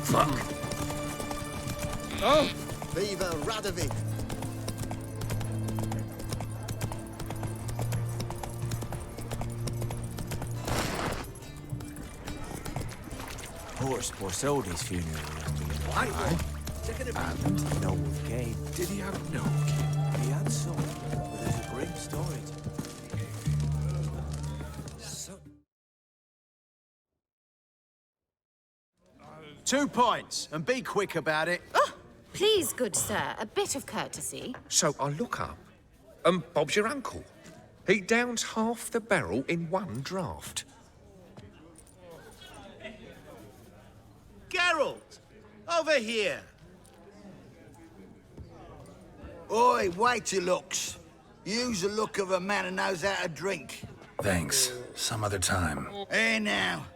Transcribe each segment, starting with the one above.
Fuck. Oh! Viva Radovid! Horse Borsoldi's funeral yesterday. Aye. And no one came. Did he have no? He had some, but there's a grim story to it. 2 points, and be quick about it. Oh, please, good sir, a bit of courtesy. So I look up, Bob's your uncle. He downs half the barrel in one draught. Geralt! Over here! Oi, wait your looks. Use the look of a man who knows how to drink. Thanks. Some other time. Here now.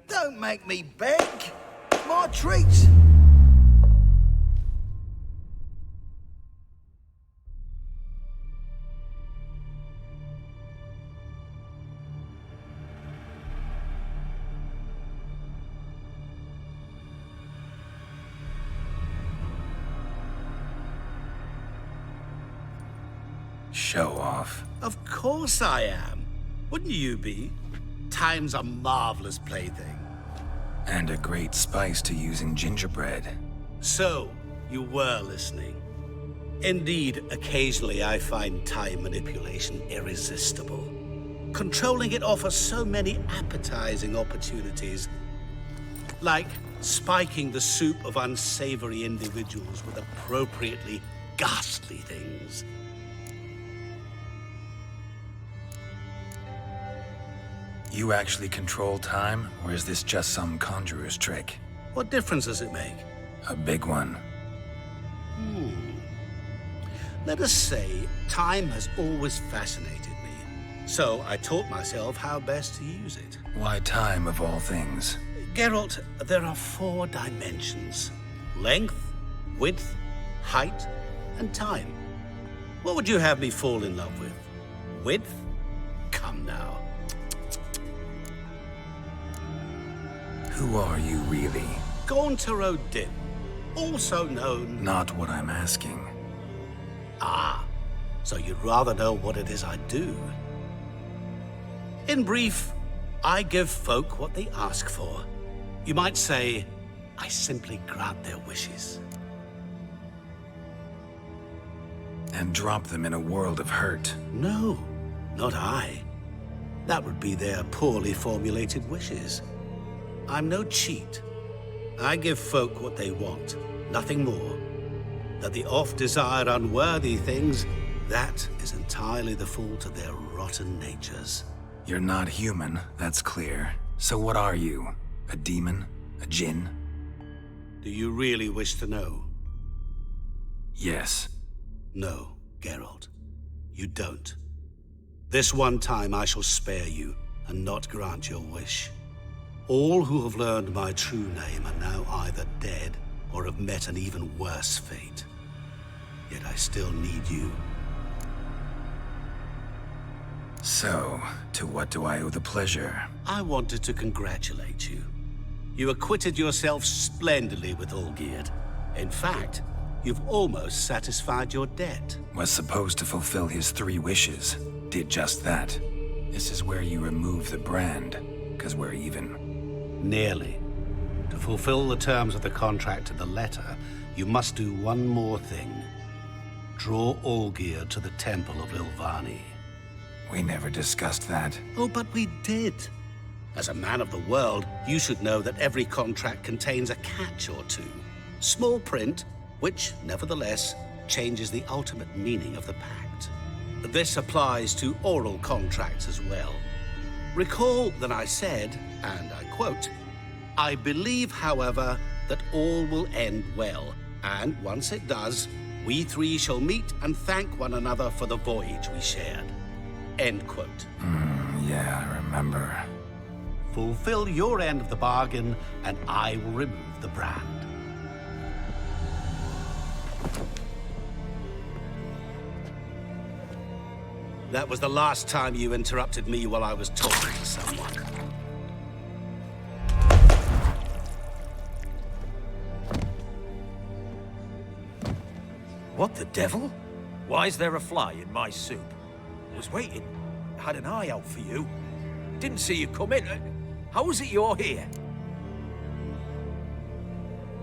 Don't make me beg. My treats. Show off. Of course I am. Wouldn't you be? Time's a marvelous plaything. And a great spice to use in gingerbread. So, you were listening. Indeed, occasionally I find time manipulation irresistible. Controlling it offers so many appetizing opportunities. Like spiking the soup of unsavory individuals with appropriately ghastly things. You actually control time, or is this just some conjurer's trick? What difference does it make? A big one. Let us say, time has always fascinated me. So I taught myself how best to use it. Why time of all things? Geralt, there are 4 dimensions. Length, width, height, and time. What would you have me fall in love with? Width? Come now. Who are you really? Gaunter O'Dim, also known... Not what I'm asking. Ah, so you'd rather know what it is I do. In brief, I give folk what they ask for. You might say, I simply grant their wishes. And drop them in a world of hurt. No, not I. That would be their poorly formulated wishes. I'm no cheat. I give folk what they want, nothing more. That the oft-desired unworthy things, that is entirely the fault of their rotten natures. You're not human, that's clear. So what are you? A demon? A djinn? Do you really wish to know? Yes. No, Geralt. You don't. This one time I shall spare you and not grant your wish. All who have learned my true name are now either dead or have met an even worse fate. Yet I still need you. So, to what do I owe the pleasure? I wanted to congratulate you. You acquitted yourself splendidly with Olgierd. In fact, you've almost satisfied your debt. Was supposed to fulfill his 3 wishes. Did just that. This is where you remove the brand, 'cause we're even. Nearly. To fulfill the terms of the contract to the letter, you must do one more thing. Draw Olgierd to the Temple of Ilvani. We never discussed that. Oh, but we did. As a man of the world, you should know that every contract contains a catch or two. Small print, which, nevertheless, changes the ultimate meaning of the pact. This applies to oral contracts as well. Recall that I said, and I quote, I believe, however, that all will end well, and once it does, we 3 shall meet and thank one another for the voyage we shared. End quote. Yeah, I remember. Fulfill your end of the bargain, and I will remove the brand. That was the last time you interrupted me while I was talking to someone. What the devil? Why is there a fly in my soup? Was waiting. Had an eye out for you. Didn't see you come in. How is it you're here?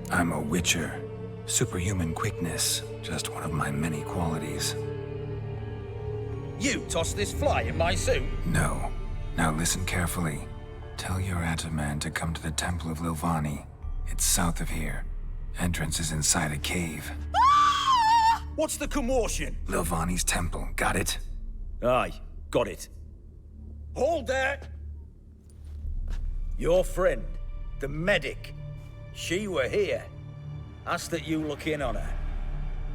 I'm a witcher. Superhuman quickness, just one of my many qualities. You tossed this fly in my soup? No. Now listen carefully. Tell your Ataman to come to the Temple of Lilvani. It's south of here. Entrance is inside a cave. What's the commotion? Lilvani's temple, got it? Aye, got it. Hold there! Your friend, the medic, she were here. Ask that you look in on her.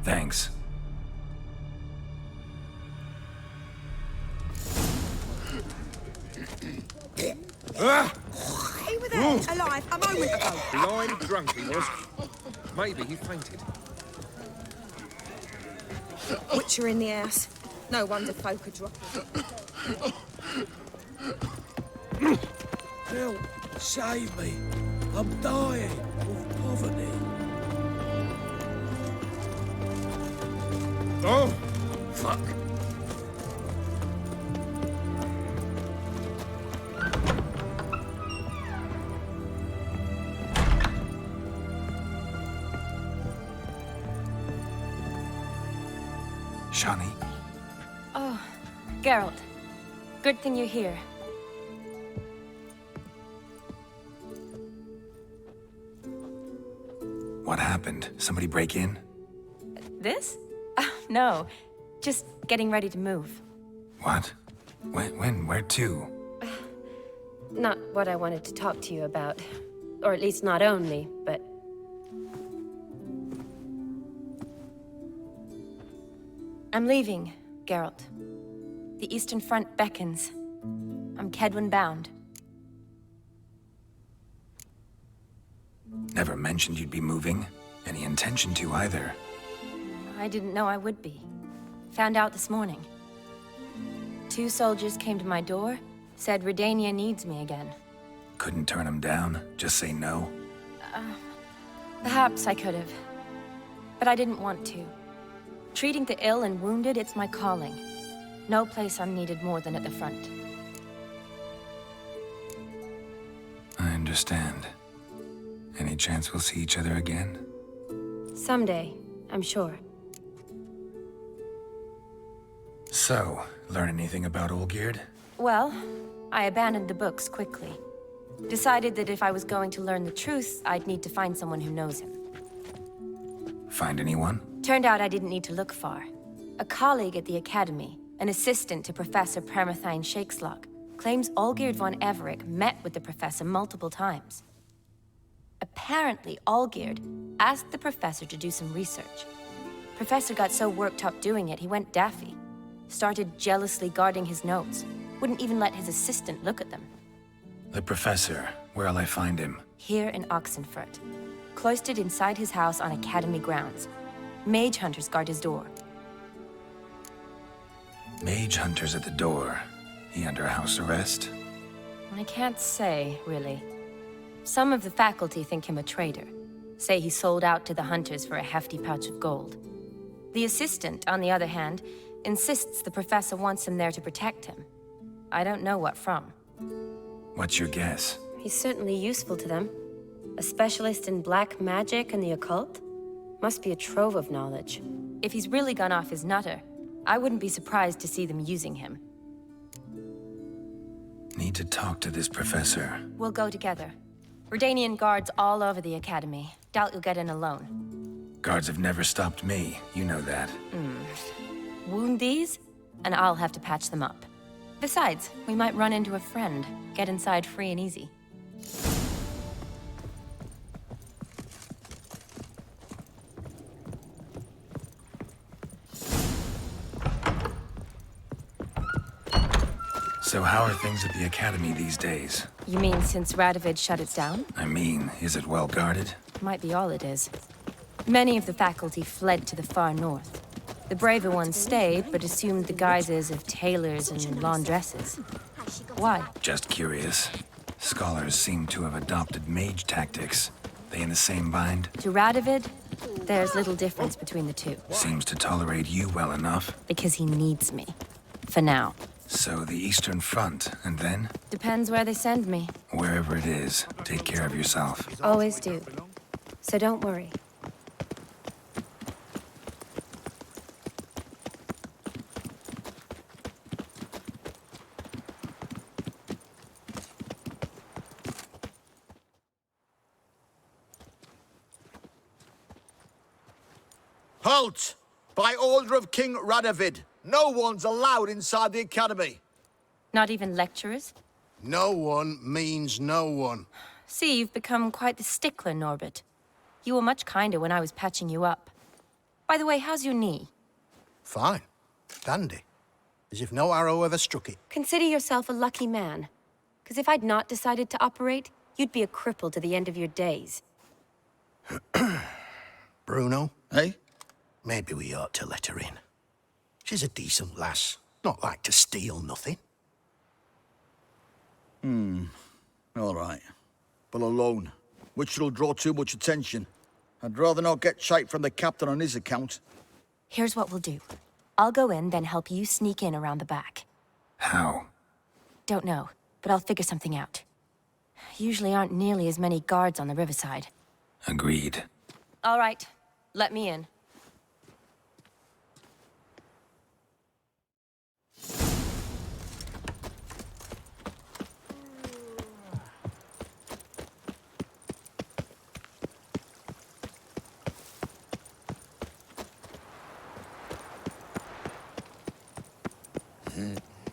Thanks. He was there, alive, a moment ago. Blind drunk he was. Maybe he fainted. Witcher in the house. No wonder folk are dropping. Help, save me. I'm dying of poverty. Oh! Fuck. Shani, Oh, Geralt. Good thing you're here. what happened? Somebody break in? This? No. Just getting ready to move. What? When? Where to? Not what I wanted to talk to you about. Or at least not only, but... I'm leaving, Geralt. The Eastern Front beckons. I'm Kedwin bound. Never mentioned you'd be moving. Any intention to either. I didn't know I would be. Found out this morning. 2 soldiers came to my door, said Redania needs me again. Couldn't turn him down? Just say no? Perhaps I could have. But I didn't want to. Treating the ill and wounded, it's my calling. No place I'm needed more than at the front. I understand. Any chance we'll see each other again? Someday, I'm sure. So, learn anything about Olgierd? Well, I abandoned the books quickly. Decided that if I was going to learn the truth, I'd need to find someone who knows him. Find anyone? Turned out I didn't need to look far. A colleague at the Academy, an assistant to Professor Permathine Shakeslok, claims Olgierd von Everec met with the professor multiple times. Apparently, Olgierd asked the professor to do some research. Professor got so worked up doing it, he went daffy. Started jealously guarding his notes. Wouldn't even let his assistant look at them. The professor. Where'll I find him? Here in Oxenfurt. Cloistered inside his house on Academy grounds. Mage hunters guard his door. Mage hunters at the door. He under house arrest? I can't say, really. Some of the faculty think him a traitor. Say he sold out to the hunters for a hefty pouch of gold. The assistant, on the other hand, insists the professor wants him there to protect him. I don't know what from. What's your guess? He's certainly useful to them. A specialist in black magic and the occult? Must be a trove of knowledge. If he's really gone off his nutter, I wouldn't be surprised to see them using him. Need to talk to this professor. We'll go together. Redanian guards all over the Academy. Doubt you'll get in alone. Guards have never stopped me. You know that. Wound these, and I'll have to patch them up. Besides, we might run into a friend. Get inside free and easy. So how are things at the Academy these days? You mean since Radovid shut it down? I mean, is it well guarded? Might be all it is. Many of the faculty fled to the far north. The braver ones stayed, but assumed the guises of tailors and laundresses. Why? Just curious. Scholars seem to have adopted mage tactics. They in the same bind? To Radovid, There's little difference between the two, Seems to tolerate you well enough. because he needs me. For now. So the Eastern Front, and then? Depends where they send me. Wherever it is, take care of yourself. Always do. So don't worry. Halt! By order of King Radovid, no one's allowed inside the academy. Not even lecturers? No one means no one. See, you've become quite the stickler, Norbert. You were much kinder when I was patching you up. By the way, how's your knee? Fine. Dandy. As if no arrow ever struck it. Consider yourself a lucky man. Because if I'd not decided to operate, you'd be a cripple to the end of your days. Bruno, Eh? maybe we ought to let her in. She's a decent lass. Not like to steal nothing. All right. But alone, which will draw too much attention. I'd rather not get shite from the captain on his account. Here's what we'll do. I'll go in, then help you sneak in around the back. How? Don't know, but I'll figure something out. Usually aren't nearly as many guards on the riverside. Agreed. All right, let me in.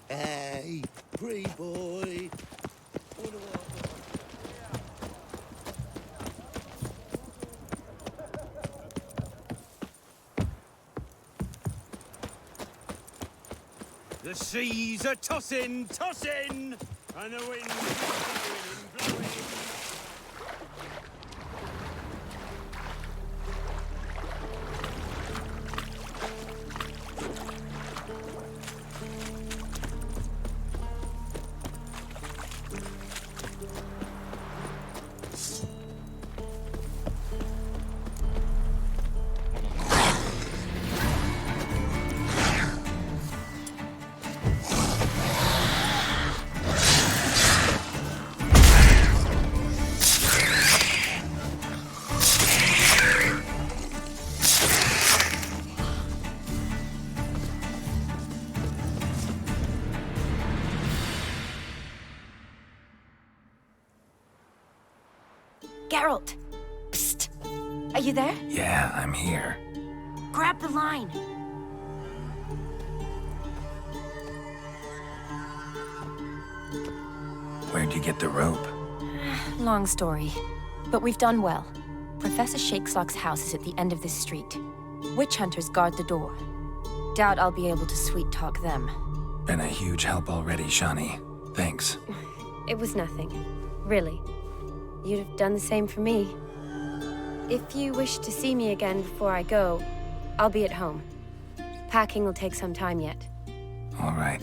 Hey, free boy. The seas are tossing, tossing, and the wind's blowing and blowing. Geralt! Psst! Are you there? Yeah, I'm here. Grab the line! Where'd you get the rope? Long story. But we've done well. Professor Shakeslock's house is at the end of this street. Witch hunters guard the door. Doubt I'll be able to sweet-talk them. Been a huge help already, Shani. Thanks. It was nothing. Really. You'd have done the same for me. If you wish to see me again before I go, I'll be at home. Packing will take some time yet. All right.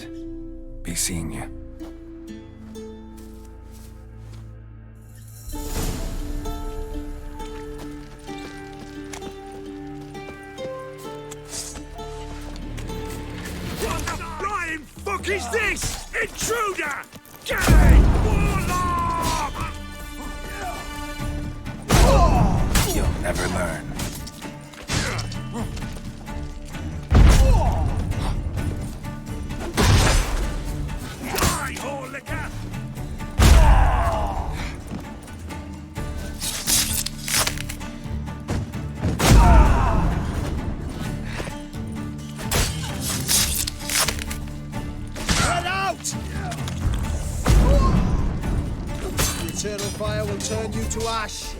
Be seeing you. What the flying fuck is this? Intruder! Gay! Warlock! You'll never learn. Die, whore liquor! Get out! The eternal fire will turn you to ash.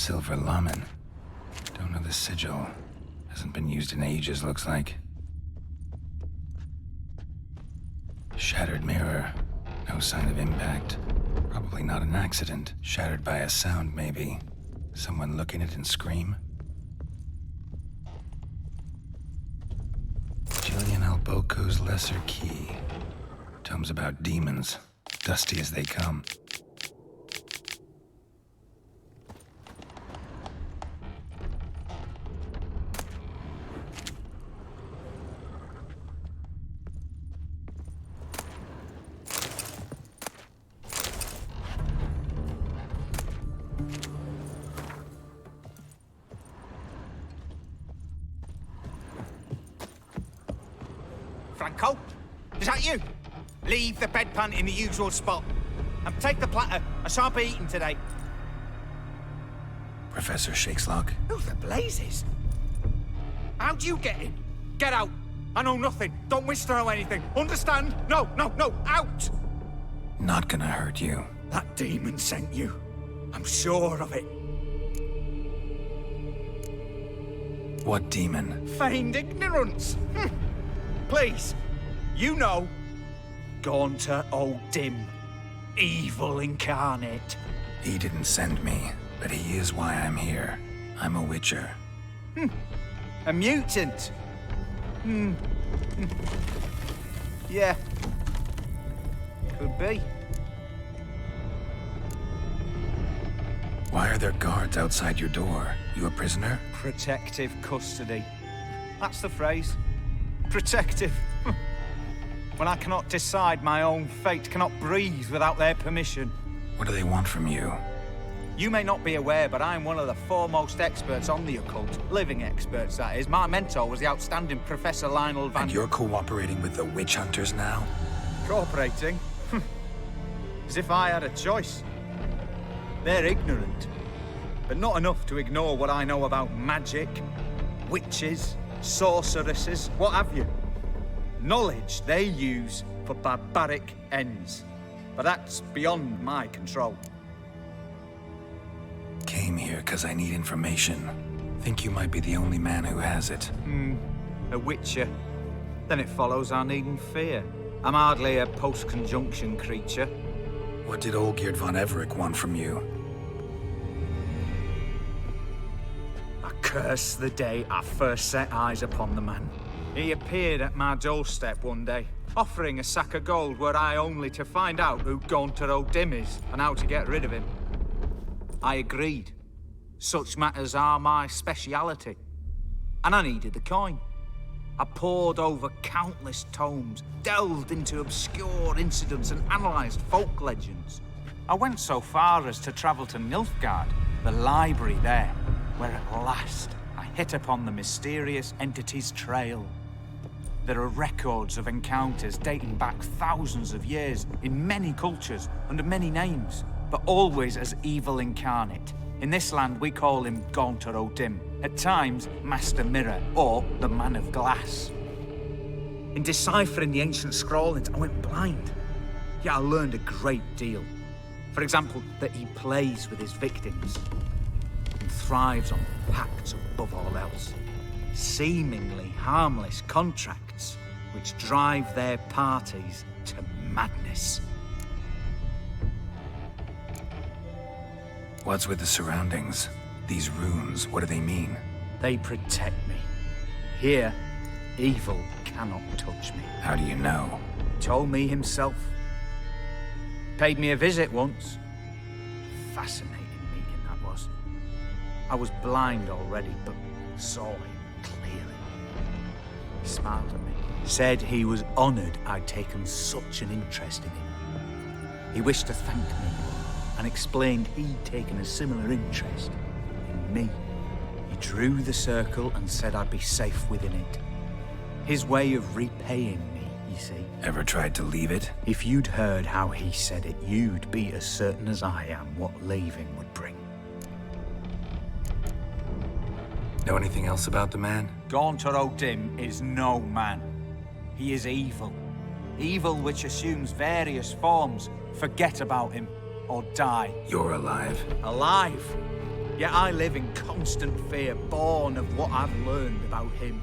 Silver Laman. Don't know the sigil. Hasn't been used in ages, looks like. Shattered mirror. No sign of impact. Probably not an accident. Shattered by a sound, maybe. Someone look in it and scream. Julian Alboco's Lesser Key. Tomes about demons. Dusty as they come. Franco? Is that you? Leave the bedpan in the usual spot. And take the platter. I shan't be eating today. Professor Shakeslock? Who the blazes? How'd you get in? Get out. I know nothing. Don't wish to know anything. Understand? No, out! Not gonna hurt you. That demon sent you. I'm sure of it. What demon? Feigned ignorance. Please, you know. Gaunter O'Dim. Evil incarnate. He didn't send me, but he is why I'm here. I'm a witcher. A mutant. Yeah. Could be. Why are there guards outside your door? You a prisoner? Protective custody. That's the phrase. Protective. When I cannot decide my own fate, cannot breathe without their permission. What do they want from you? You may not be aware, but I'm one of the foremost experts on the occult. Living experts, that is. My mentor was the outstanding Professor Lionel Van... And you're cooperating with the witch hunters now? Cooperating? As if I had a choice. They're ignorant, but not enough to ignore what I know about magic, witches, sorceresses, what have you. Knowledge they use for barbaric ends. But that's beyond my control. Came here because I need information. Think you might be the only man who has it. A witcher. Then it follows I needn't fear. I'm hardly a post-conjunction creature. What did Olgierd von Everec want from you? I curse the day I first set eyes upon the man. He appeared at my doorstep one day, offering a sack of gold were I only to find out who Gaunter O'Dim is and how to get rid of him. I agreed. Such matters are my speciality. And I needed the coin. I pored over countless tomes, delved into obscure incidents and analysed folk legends. I went so far as to travel to Nilfgaard, the library there, where at last I hit upon the mysterious entity's trail. There are records of encounters dating back thousands of years in many cultures under many names, but always as evil incarnate. In this land, we call him Gaunter O'Dim, at times Master Mirror, or the Man of Glass. In deciphering the ancient scrawlings, I went blind. Yet I learned a great deal. For example, that he plays with his victims and thrives on pacts above all else. Seemingly harmless contracts which drive their parties to madness. What's with the surroundings? These runes, what do they mean? They protect me. Here, evil cannot touch me. How do you know? Told me himself. Paid me a visit once. Fascinating meeting that was. I was blind already, but saw him clearly. He smiled at me. Said he was honoured I'd taken such an interest in him. He wished to thank me and explained he'd taken a similar interest in me. He drew the circle and said I'd be safe within it. His way of repaying me, you see. Ever tried to leave it? If you'd heard how he said it, you'd be as certain as I am what leaving would bring. Know anything else about the man? Gaunter O'Dim is no man. He is evil. Evil which assumes various forms. Forget about him, or die. You're alive. Alive? Yet I live in constant fear, born of what I've learned about him.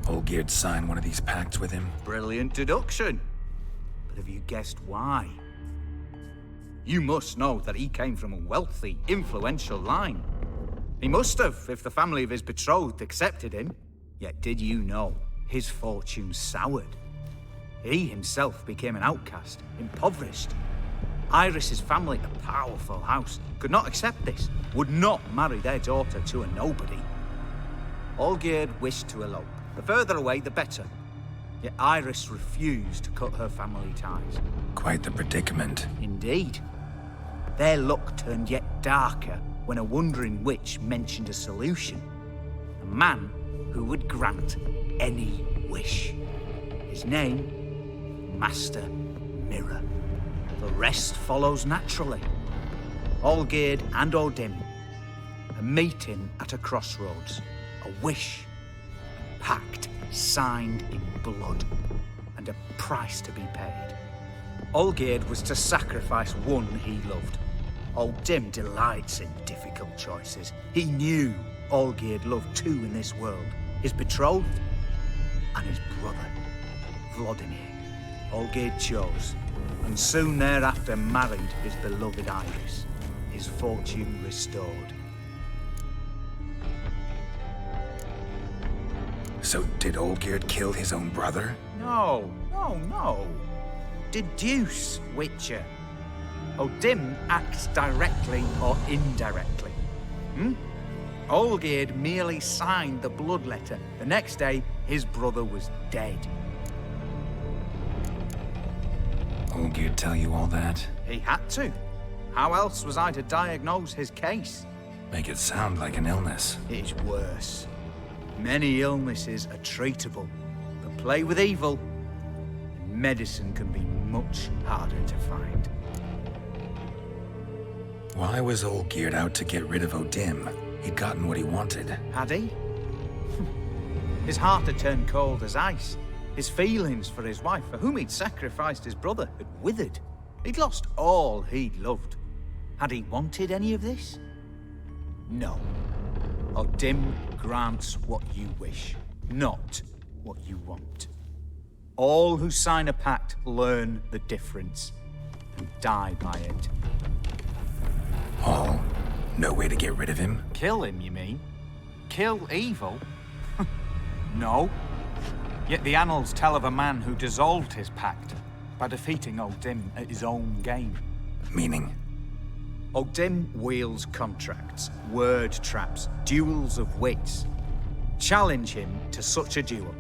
Olgierd signed one of these pacts with him? Brilliant deduction. But have you guessed why? You must know that he came from a wealthy, influential line. He must have, if the family of his betrothed accepted him. Yet did you know his fortune soured? He himself became an outcast, impoverished. Iris's family, a powerful house, could not accept this, would not marry their daughter to a nobody. Olgierd wished to elope. The further away, the better. Yet Iris refused to cut her family ties. Quite the predicament. Indeed. Their luck turned yet darker when a wandering witch mentioned a solution. A man who would grant any wish. His name, Master Mirror. The rest follows naturally. Olgierd and Odim, a meeting at a crossroads, a wish, a pact signed in blood, and a price to be paid. Olgierd was to sacrifice one he loved. Odim delights in difficult choices. He knew Olgierd loved two in this world, his betrothed and his brother, Vladimir. Olgierd chose, and soon thereafter married his beloved Iris, his fortune restored. So did Olgierd kill his own brother? No. Deduce, Witcher. Odim acts directly or indirectly. Olgierd merely signed the blood letter. The next day, his brother was dead. Olgierd tell you all that? He had to. How else was I to diagnose his case? Make it sound like an illness. It is worse. Many illnesses are treatable, but play with evil, and medicine can be much harder to find. Why was Olgierd out to get rid of Odim? He'd gotten what he wanted. Had he? His heart had turned cold as ice. His feelings for his wife, for whom he'd sacrificed his brother, had withered. He'd lost all he'd loved. Had he wanted any of this? No. Odim grants what you wish, not what you want. All who sign a pact learn the difference and die by it. All? No way to get rid of him? Kill him, you mean? Kill evil? No. Yet the annals tell of a man who dissolved his pact by defeating Odim at his own game. Meaning? Odim wields contracts, word traps, duels of wits. Challenge him to such a duel.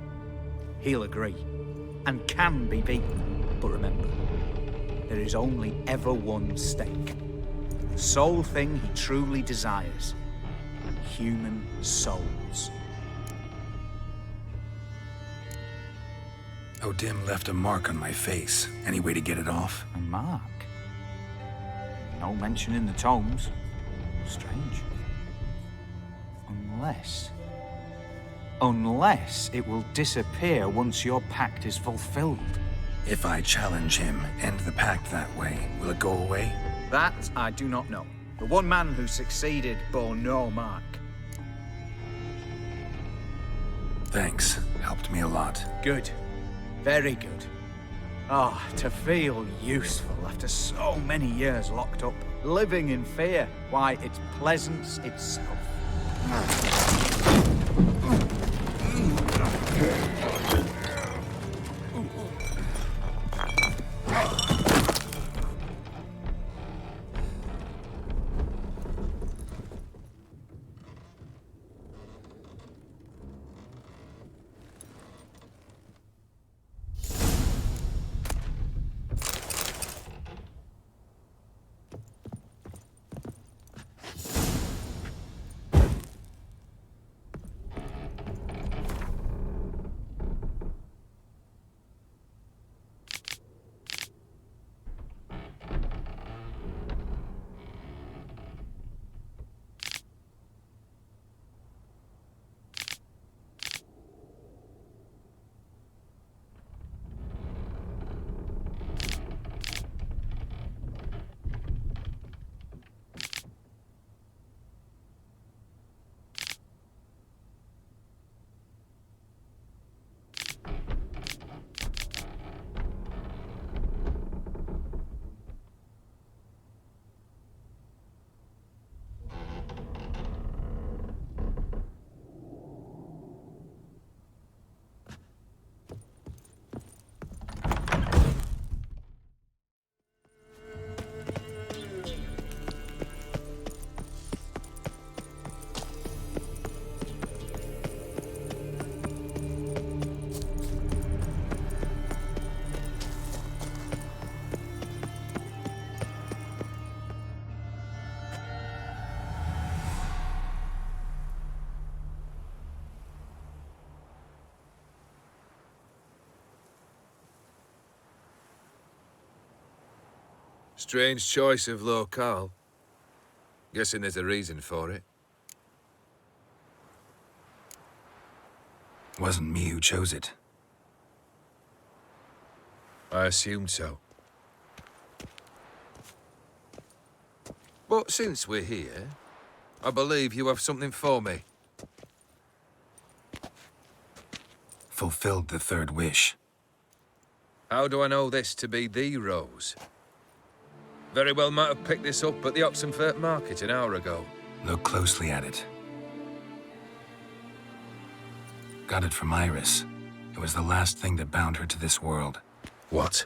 He'll agree, and can be beaten. But remember, there is only ever one stake. The sole thing he truly desires. Human souls. Odim left a mark on my face. Any way to get it off? A mark? No mention in the tomes. Strange. Unless it will disappear once your pact is fulfilled. If I challenge him, end the pact that way, will it go away? That I do not know. The one man who succeeded bore no mark. Thanks. Helped me a lot. Good. Very good. Ah, to feel useful after so many years locked up, living in fear. Why, it's pleasance itself. Strange choice of locale. Guessing there's a reason for it. Wasn't me who chose it. I assumed so. But since we're here, I believe you have something for me. Fulfilled the third wish. How do I know this to be the rose? Very well might have picked this up at the Oxenfurt market an hour ago. Look closely at it. Got it from Iris. It was the last thing that bound her to this world. What?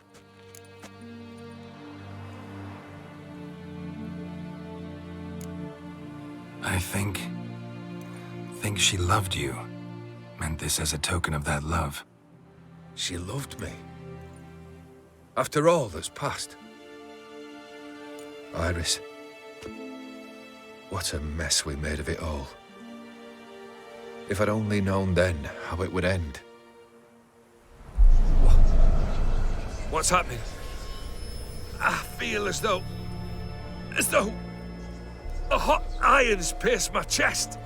I think she loved you. Meant this as a token of that love. She loved me. After all that's passed. Iris. What a mess we made of it all. If I'd only known then how it would end. What's happening? I feel as though a hot iron's pierced my chest.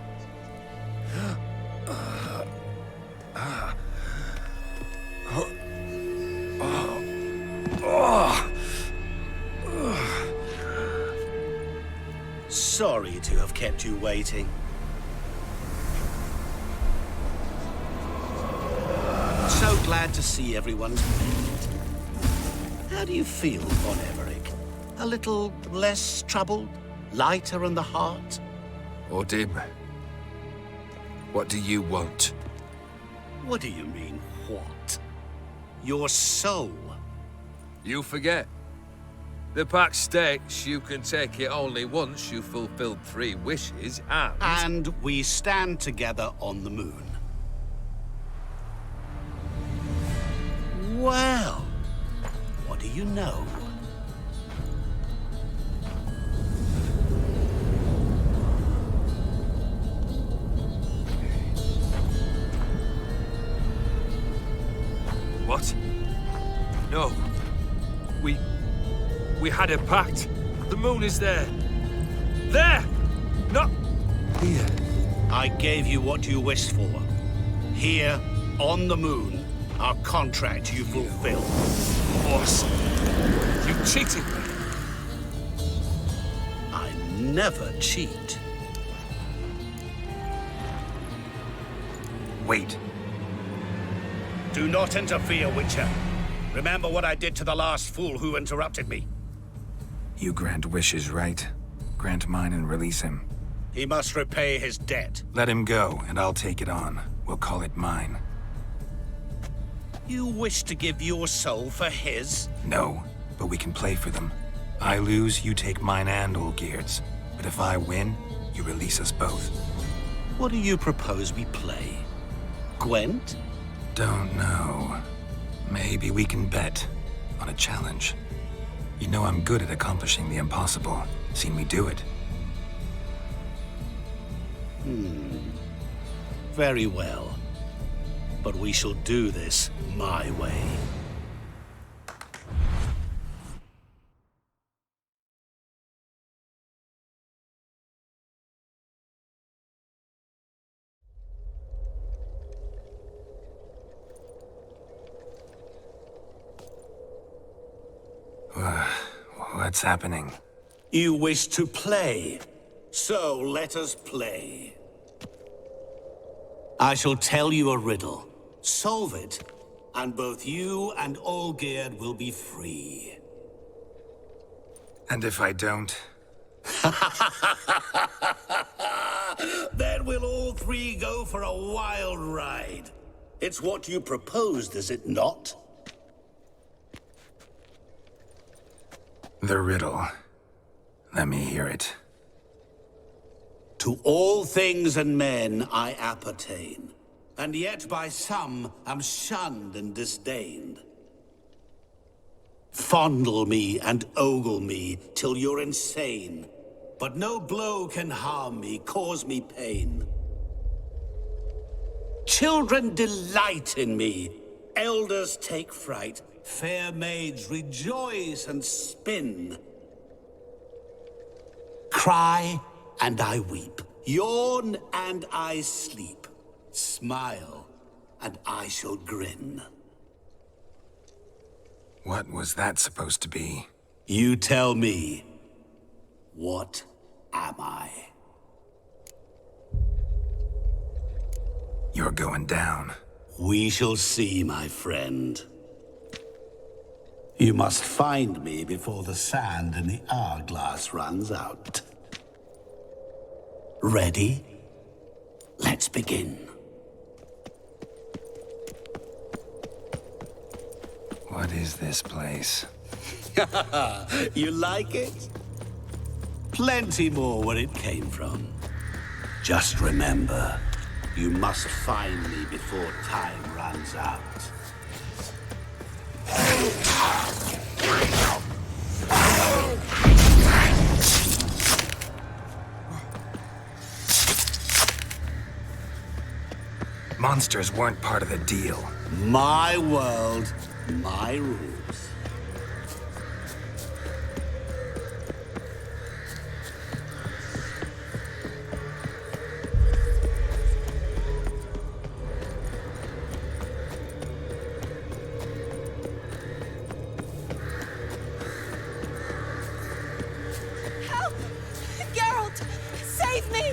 Sorry to have kept you waiting. So glad to see everyone's made. How do you feel, Von Everett? A little less troubled? Lighter in the heart? Odim, what do you want? What do you mean, what? Your soul. You forget. The pact states you can take it only once you've fulfilled 3 wishes, And we stand together on the moon. Well, what do you know? What? No. We had a pact. The moon is there. There! Not here. I gave you what you wished for. Here, on the moon, our contract you fulfilled. Boss, you cheated me. I never cheat. Wait. Do not interfere, Witcher. Remember what I did to the last fool who interrupted me. You grant wishes, right? Grant mine and release him. He must repay his debt. Let him go, and I'll take it on. We'll call it mine. You wish to give your soul for his? No, but we can play for them. I lose, you take mine and Olgierd's. But if I win, you release us both. What do you propose we play? Gwent? Don't know. Maybe we can bet on a challenge. You know I'm good at accomplishing the impossible. Seen me do it. Very well. But we shall do this my way. What's happening? You wish to play, so let us play. I shall tell you a riddle. Solve it, and both you and Olgierd will be free. And if I don't? Then we'll all 3 go for a wild ride. It's what you proposed, is it not? The riddle. Let me hear it. To all things and men I appertain, and yet by some am shunned and disdained. Fondle me and ogle me till you're insane, but no blow can harm me, cause me pain. Children delight in me, elders take fright, fair maids rejoice and spin, Cry, and I weep. Yawn, and I sleep. Smile, and I shall grin. What was that supposed to be? You tell me, what am I? You're going down. We shall see, my friend. You must find me before the sand in the hourglass runs out. Ready? Let's begin. What is this place? You like it? Plenty more where it came from. Just remember, you must find me before time runs out. Monsters weren't part of the deal. My world, my rules. Help! Geralt! Save me!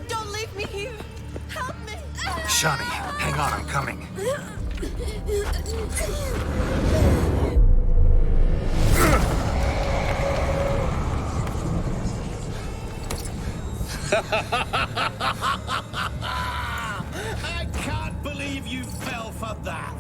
Don't leave me here! Help me! Shani, hang on, I'm coming. I can't believe you fell for that.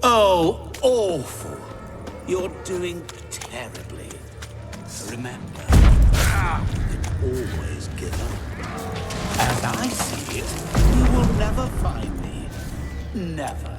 Oh, awful. You're doing terribly. Remember, you always give up. As I see it, you will never find me. Never.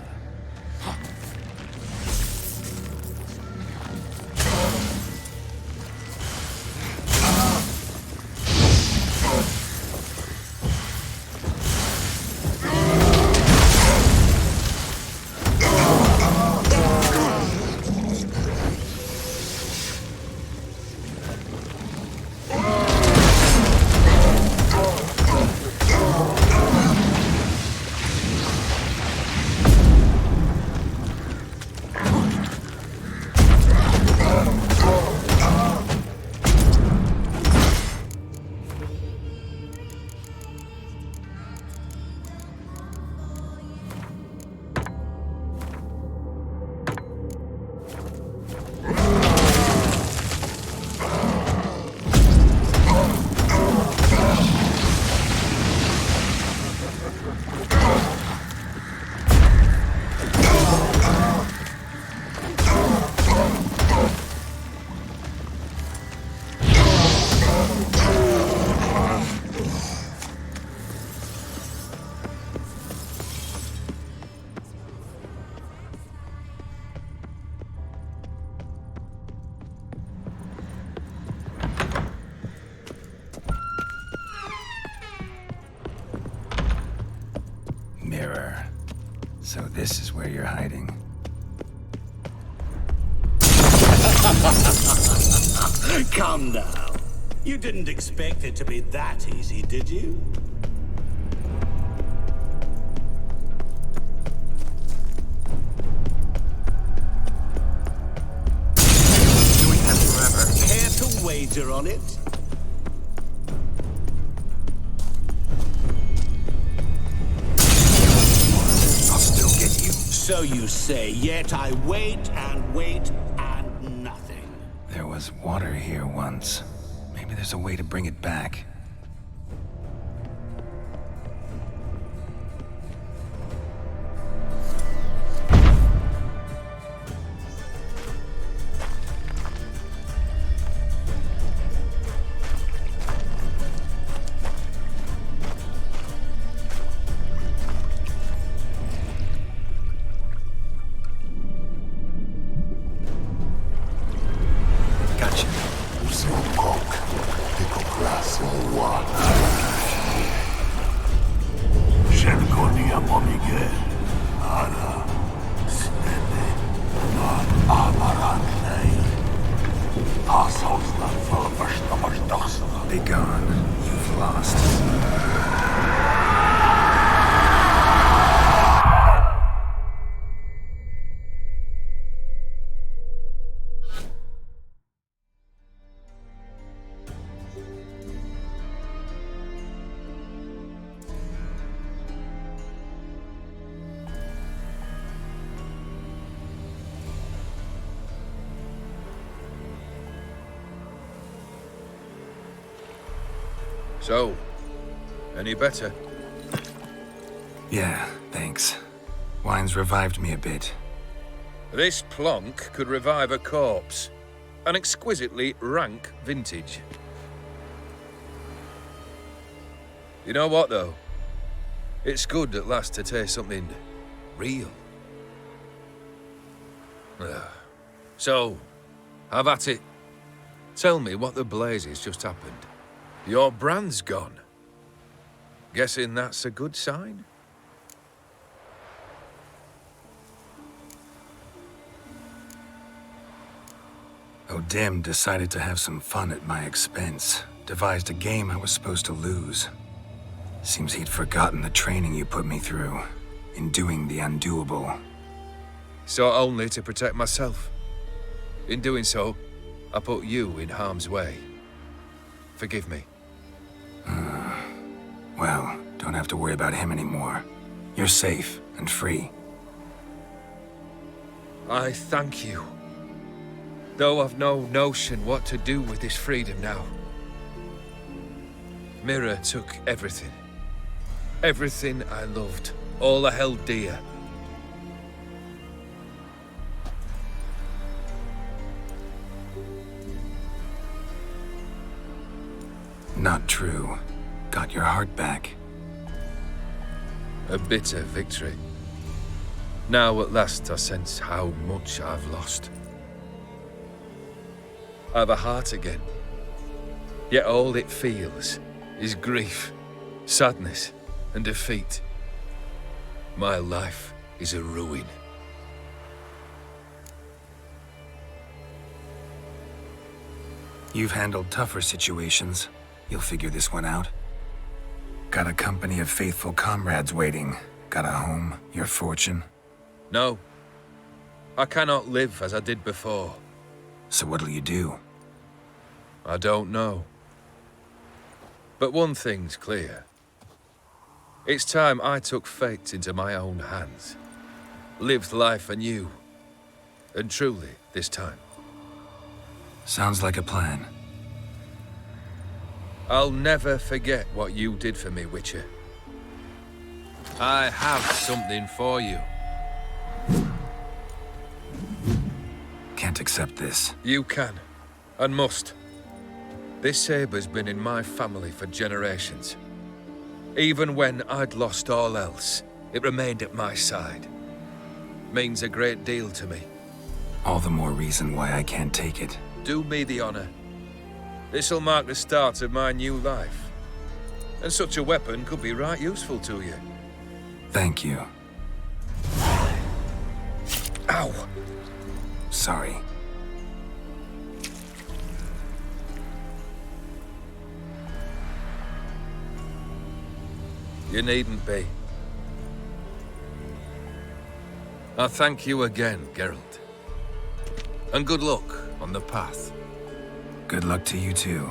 Mirror. So this is where you're hiding. Come now. You didn't expect it to be that easy, did you? Doing that forever. Care to wager on it? I'll still get you. So you say, yet I wait and wait and nothing. There was water here once. Maybe there's a way to bring it back. Be gone. You've lost. So, any better? Yeah, thanks. Wine's revived me a bit. This plonk could revive a corpse. An exquisitely rank vintage. You know what, though? It's good at last to taste something real. So, have at it. Tell me what the blazes just happened. Your brand's gone. Guessing that's a good sign? O'Dim decided to have some fun at my expense. Devised a game I was supposed to lose. Seems he'd forgotten the training you put me through in doing the undoable. Sought only to protect myself. In doing so, I put you in harm's way. Forgive me. Well, don't have to worry about him anymore. You're safe and free. I thank you. Though I've no notion what to do with this freedom now. Mira took everything. Everything I loved. All I held dear. Not true. Got your heart back. A bitter victory. Now at last I sense how much I've lost. I've a heart again. Yet all it feels is grief, sadness, and defeat. My life is a ruin. You've handled tougher situations. You'll figure this one out. Got a company of faithful comrades waiting. Got a home, your fortune. No. I cannot live as I did before. So what'll you do? I don't know. But one thing's clear. It's time I took fate into my own hands. Lived life anew. And truly, this time. Sounds like a plan. I'll never forget what you did for me, Witcher. I have something for you. Can't accept this. You can, and must. This sabre's been in my family for generations. Even when I'd lost all else, it remained at my side. Means a great deal to me. All the more reason why I can't take it. Do me the honor. This'll mark the start of my new life. And such a weapon could be right useful to you. Thank you. Ow! Sorry. You needn't be. I thank you again, Geralt. And good luck on the path. Good luck to you too.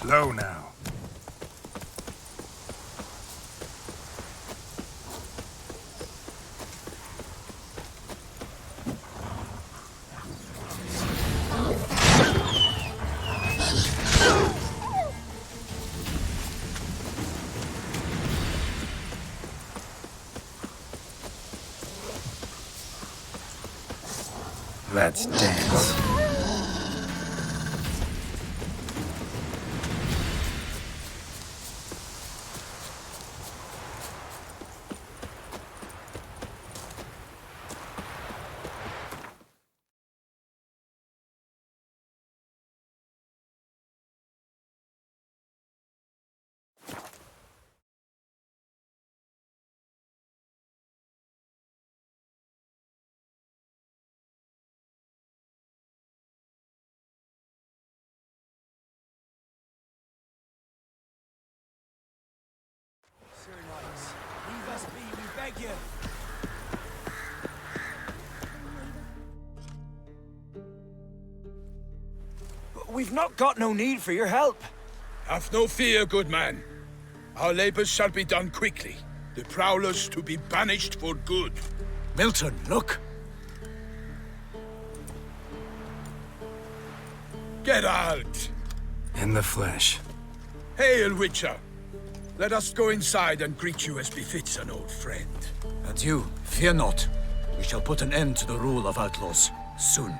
Slow now. Let's dance. Leave us be, we beg you. But we've not got no need for your help. Have no fear, good man. Our labors shall be done quickly. The prowlers to be banished for good. Milton, look. Geralt! In the flesh. Hail, Witcher! Let us go inside and greet you as befits an old friend. And you, fear not. We shall put an end to the rule of outlaws, soon.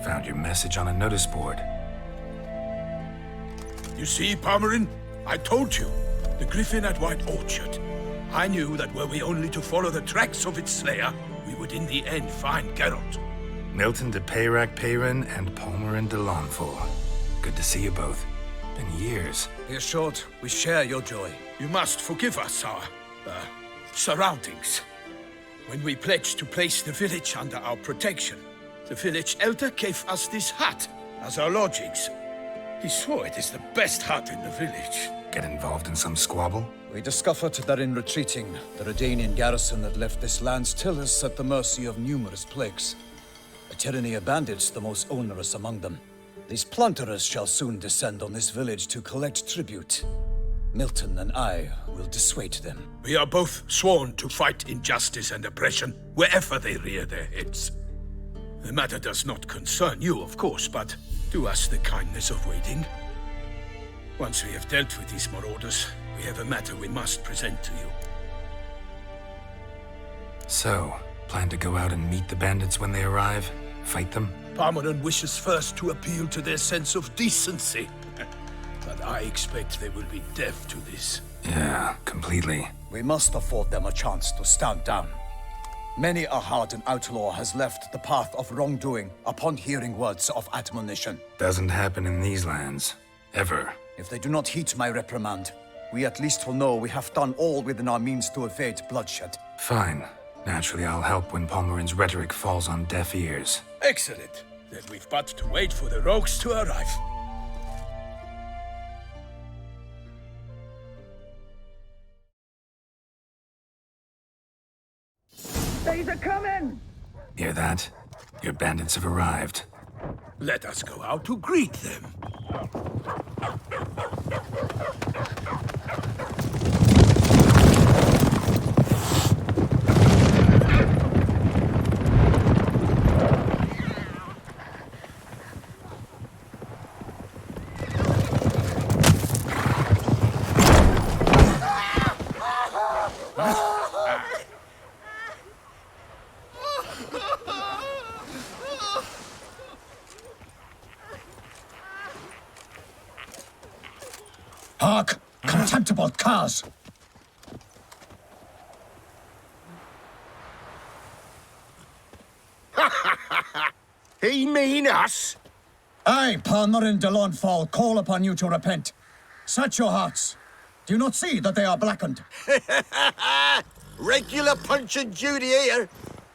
Found your message on a notice board. You see, Palmerin? I told you. The griffin at White Orchard. I knew that were we only to follow the tracks of its slayer, we would in the end find Geralt. Milton de Peyrac Peyran and Palmerin de Launfal. Good to see you both. Been years. Be assured, we share your joy. You must forgive us our, surroundings. When we pledged to place the village under our protection, the village elder gave us this hut as our lodgings. He swore it is the best hut in the village. Get involved in some squabble? We discovered that in retreating, the Redanian garrison that left this land still is at the mercy of numerous plagues. A tyranny of bandits, the most onerous among them. These plunderers shall soon descend on this village to collect tribute. Milton and I will dissuade them. We are both sworn to fight injustice and oppression wherever they rear their heads. The matter does not concern you, of course, but do us the kindness of waiting. Once we have dealt with these marauders, we have a matter we must present to you. So, plan to go out and meet the bandits when they arrive? Fight them? Palmerin wishes first to appeal to their sense of decency. But I expect they will be deaf to this. Yeah, completely. We must afford them a chance to stand down. Many a hardened outlaw has left the path of wrongdoing upon hearing words of admonition. Doesn't happen in these lands. Ever. If they do not heed my reprimand, we at least will know we have done all within our means to evade bloodshed. Fine. Naturally, I'll help when Palmerin's rhetoric falls on deaf ears. Excellent. Then we've but to wait for the rogues to arrive. They's a coming! Hear that? Your bandits have arrived. Let us go out to greet them. Hark! Contemptible curs! He mean us? I, Palmerin de Launfal, call upon you to repent. Search your hearts. Do you not see that they are blackened? Regular Punch and Judy here.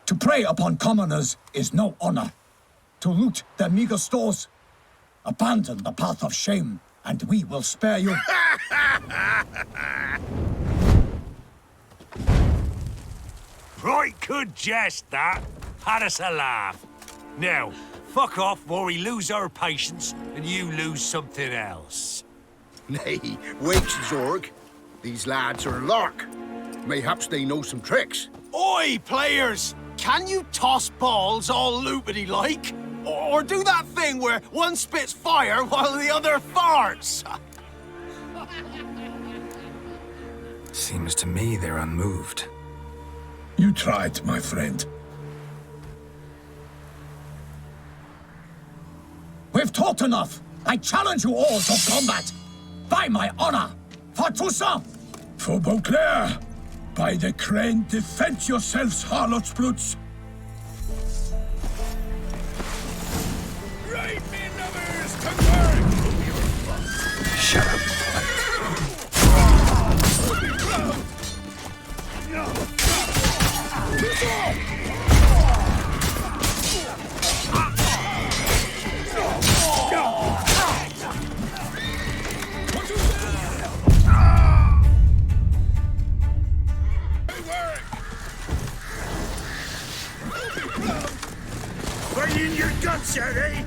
To prey upon commoners is no honor. To loot their meager stores, abandon the path of shame, and we will spare you. Right good jest, that. Had us a laugh. Now, fuck off before we lose our patience and you lose something else. Nay, wait, Zorg. These lads are a lark. Mayhaps they know some tricks. Oi, players! Can you toss balls all loopity-like? Or do that thing where one spits fire while the other farts? Seems to me they're unmoved. You tried, my friend. We've talked enough. I challenge you all to combat. By my honor, for Toussaint. For Beauclair, by the crane, defend yourselves, harlots brutes. Right, me lovers, to work! Shut up. Right in your guts, eh?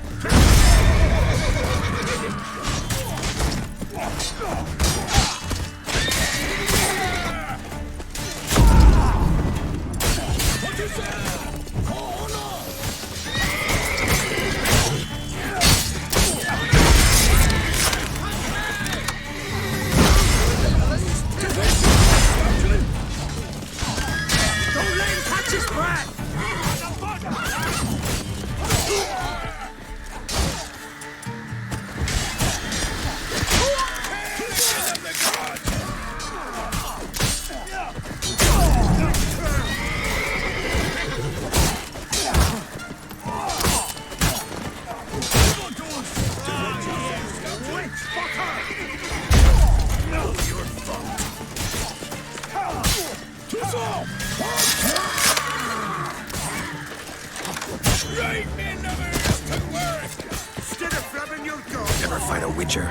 Don't let him catch his breath! Never fight a witcher.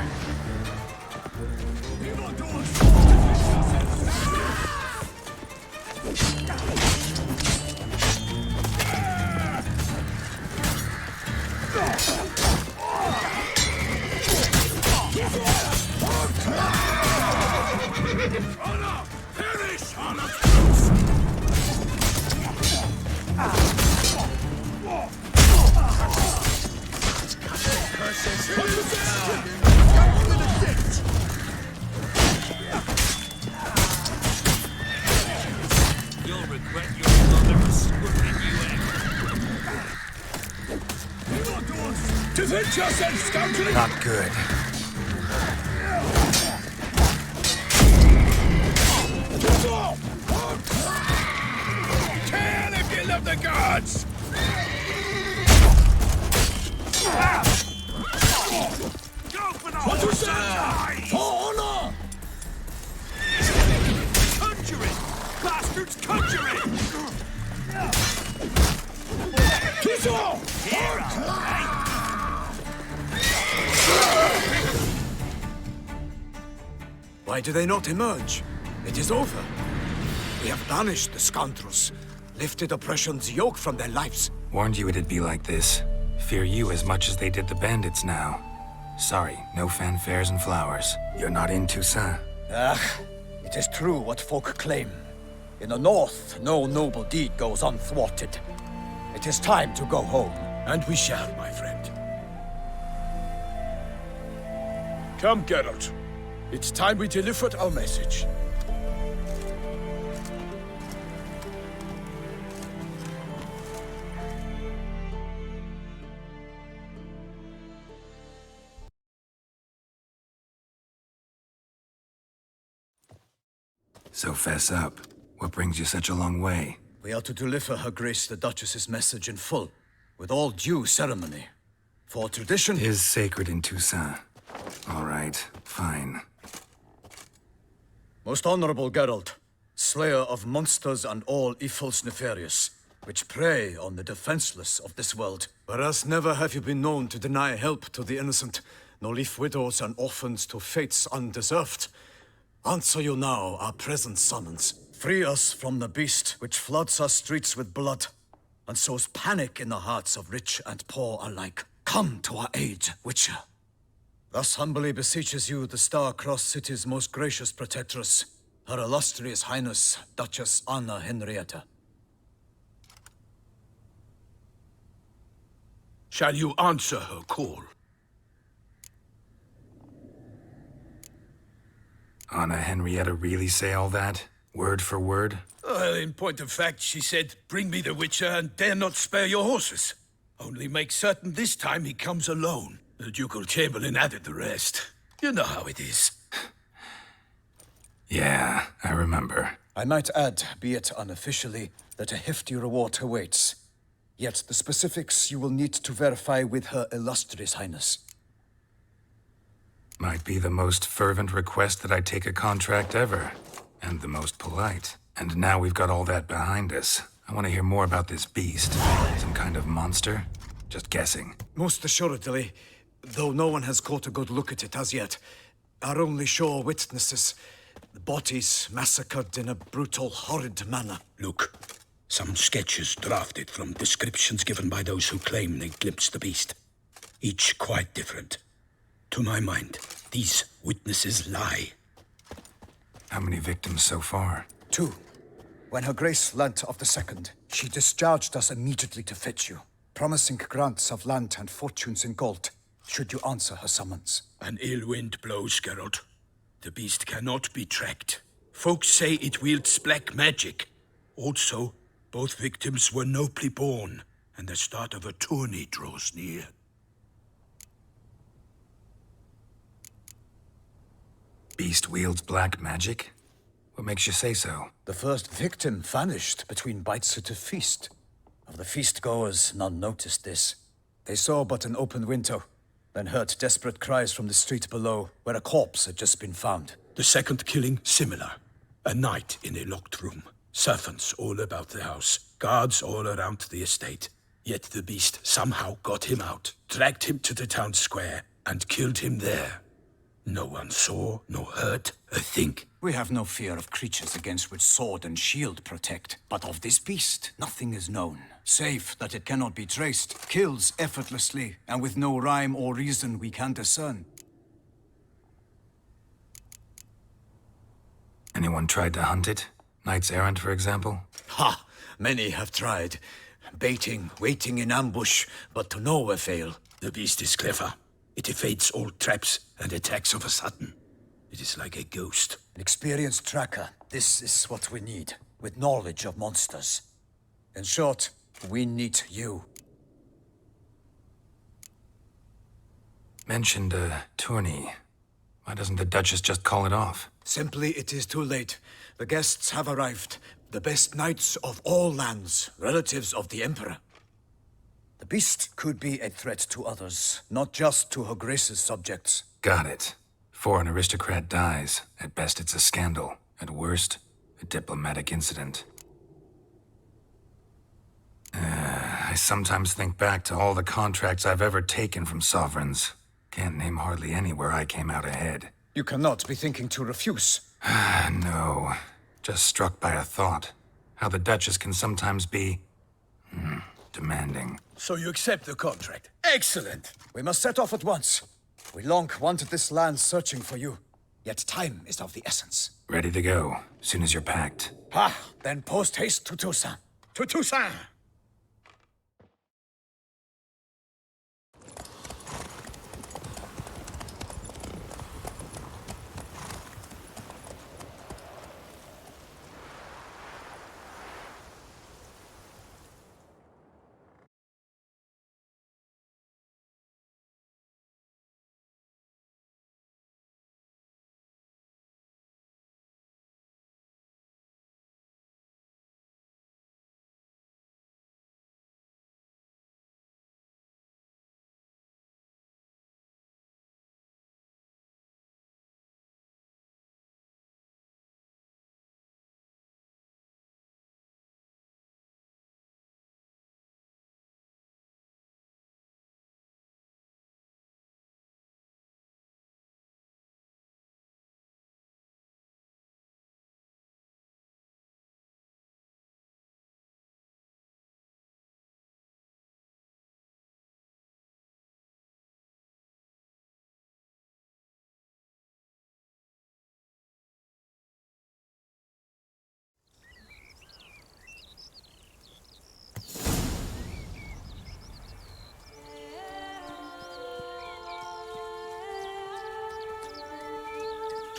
You'll regret your mother for squirting you egg. Defend yourself, scoundrel! Not good. Kill if you love the gods! Go for the whole sunrise! For honor! Conjuring! Bastards conjuring! Hero, Why do they not emerge? It is over. We have banished the scoundrels, lifted oppression's yoke from their lives. Warned you it'd be like this. Fear you as much as they did the bandits now. Sorry, no fanfares and flowers. You're not in Toussaint. It is true what folk claim. In the north, no noble deed goes unthwarted. It is time to go home. And we shall, my friend. Come, Geralt. It's time we delivered our message. So fess up. What brings you such a long way? We are to deliver Her Grace the Duchess's message in full, with all due ceremony. For tradition is sacred in Toussaint. All right, fine. Most honorable Geralt, slayer of monsters and all evils nefarious, which prey on the defenseless of this world. Whereas never have you been known to deny help to the innocent, nor leave widows and orphans to fates undeserved. Answer you now our present summons. Free us from the beast which floods our streets with blood and sows panic in the hearts of rich and poor alike. Come to our aid, Witcher. Thus humbly beseeches you the Star-Crossed City's most gracious protectress, Her Illustrious Highness, Duchess Anna Henrietta. Shall you answer her call? Anna Henrietta really say all that? Word for word? Well, in point of fact, she said, bring me the Witcher and dare not spare your horses. Only make certain this time he comes alone. The Ducal Chamberlain added the rest. You know how it is. Yeah, I remember. I might add, be it unofficially, that a hefty reward awaits. Yet the specifics you will need to verify with Her Illustrious Highness. Might be the most fervent request that I take a contract ever. And the most polite. And now we've got all that behind us. I want to hear more about this beast. Some kind of monster? Just guessing. Most assuredly, though no one has caught a good look at it as yet. Our only sure witnesses, the bodies massacred in a brutal, horrid manner. Look, some sketches drafted from descriptions given by those who claim they glimpsed the beast. Each quite different. To my mind, these witnesses lie. How many victims so far? 2. When Her Grace learnt of the second, she discharged us immediately to fetch you, promising grants of land and fortunes in gold, should you answer her summons. An ill wind blows, Geralt. The beast cannot be tracked. Folks say it wields black magic. Also, both victims were nobly born, and the start of a tourney draws near. Beast wields black magic? What makes you say so? The first victim vanished between bites at a feast. Of the feast-goers, none noticed this. They saw but an open window, then heard desperate cries from the street below, where a corpse had just been found. The second killing, similar. A night in a locked room. Servants all about the house. Guards all around the estate. Yet the beast somehow got him out, dragged him to the town square, and killed him there. No one saw, nor heard a thing. We have no fear of creatures against which sword and shield protect. But of this beast, nothing is known. Save that it cannot be traced, kills effortlessly, and with no rhyme or reason we can discern. Anyone tried to hunt it? Knights errant, for example? Ha! Many have tried. Baiting, waiting in ambush, but to no avail. The beast is clever. It evades all traps and attacks of a sudden. It is like a ghost. An experienced tracker. This is what we need, with knowledge of monsters. In short, we need you. Mentioned a tourney. Why doesn't the Duchess just call it off? Simply, it is too late. The guests have arrived. The best knights of all lands, relatives of the Emperor. The beast could be a threat to others, not just to Her Grace's subjects. Got it. Before an aristocrat dies, at best it's a scandal. At worst, a diplomatic incident. I sometimes think back to all the contracts I've ever taken from sovereigns. Can't name hardly any where I came out ahead. You cannot be thinking to refuse. No. Just struck by a thought. How the Duchess can sometimes be... demanding. So you accept the contract. Excellent! We must set off at once. We long wanted this land searching for you. Yet time is of the essence. Ready to go, soon as you're packed. Ha! Then post-haste to Toussaint. To Toussaint!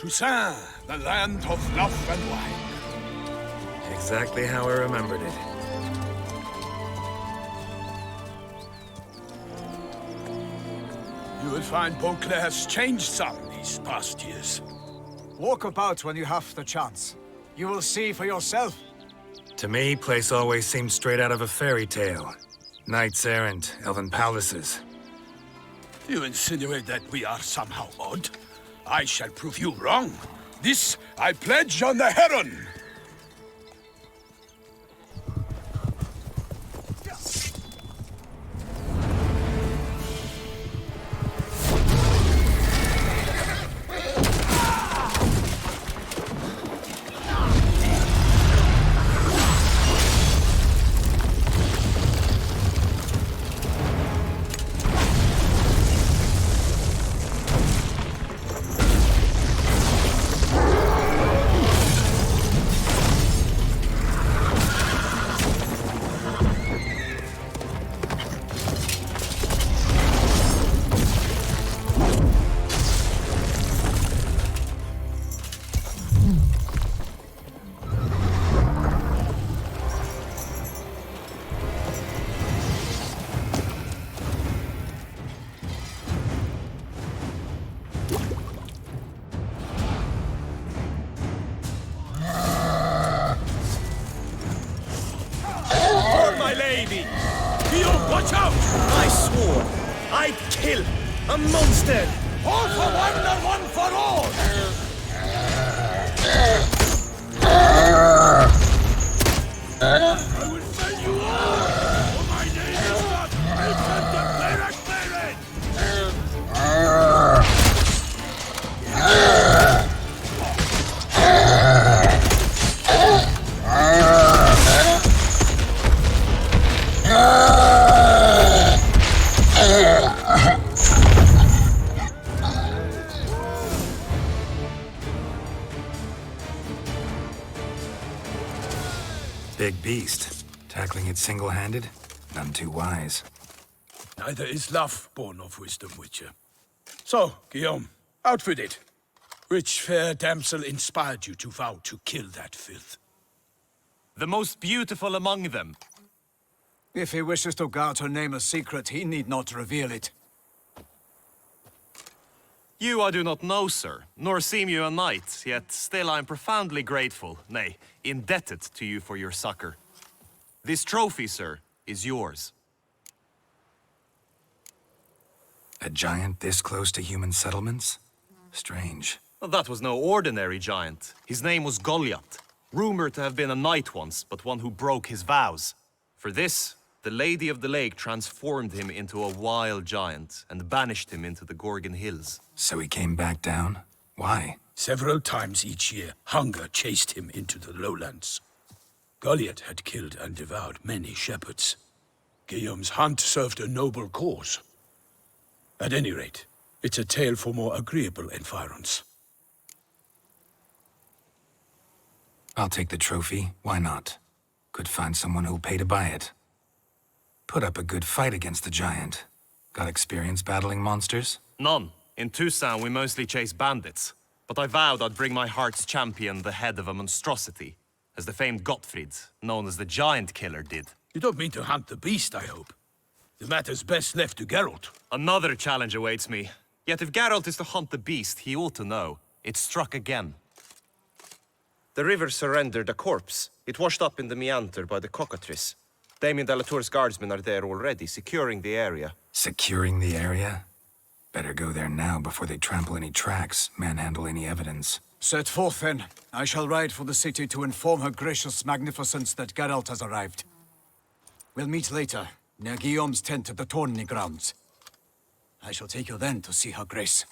Toussaint, the land of love and wine. Exactly how I remembered it. You will find Beauclair's changed some these past years. Walk about when you have the chance. You will see for yourself. To me, place always seemed straight out of a fairy tale. Knights errant, elven palaces. You insinuate that we are somehow odd? I shall prove you wrong. This I pledge on the Heron. Watch out! I swore I'd kill a monster! All for one and one for all! I will fell you all! For my name is not Milton the Cleric Big beast. Tackling it single-handed? None too wise. Neither is love born of wisdom, Witcher. So, Guillaume, outfit it. Which fair damsel inspired you to vow to kill that filth? The most beautiful among them. If he wishes to guard her name a secret, he need not reveal it. You I do not know, sir, nor seem you a knight, yet still I am profoundly grateful, nay, indebted to you for your succor. This trophy, sir, is yours. A giant this close to human settlements? Strange. That was no ordinary giant. His name was Goliath, rumored to have been a knight once, but one who broke his vows. For this, the Lady of the Lake transformed him into a wild giant and banished him into the Gorgon Hills. So he came back down? Why? Several times each year, hunger chased him into the lowlands. Goliath had killed and devoured many shepherds. Guillaume's hunt served a noble cause. At any rate, it's a tale for more agreeable environs. I'll take the trophy. Why not? Could find someone who'll pay to buy it. Put up a good fight against the giant. Got experience battling monsters? None. In Toussaint, we mostly chase bandits. But I vowed I'd bring my heart's champion the head of a monstrosity, as the famed Gottfried, known as the Giant Killer, did. You don't mean to hunt the beast, I hope. The matter's best left to Geralt. Another challenge awaits me. Yet if Geralt is to hunt the beast, he ought to know. It struck again. The river surrendered a corpse. It washed up in the meander by the cockatrice. Damien de la Tour's guardsmen are there already, securing the area. Securing the area? Better go there now before they trample any tracks, manhandle any evidence. Set forth, then. I shall ride for the city to inform her gracious magnificence that Geralt has arrived. We'll meet later, near Guillaume's tent at the Tourney grounds. I shall take you then to see her grace.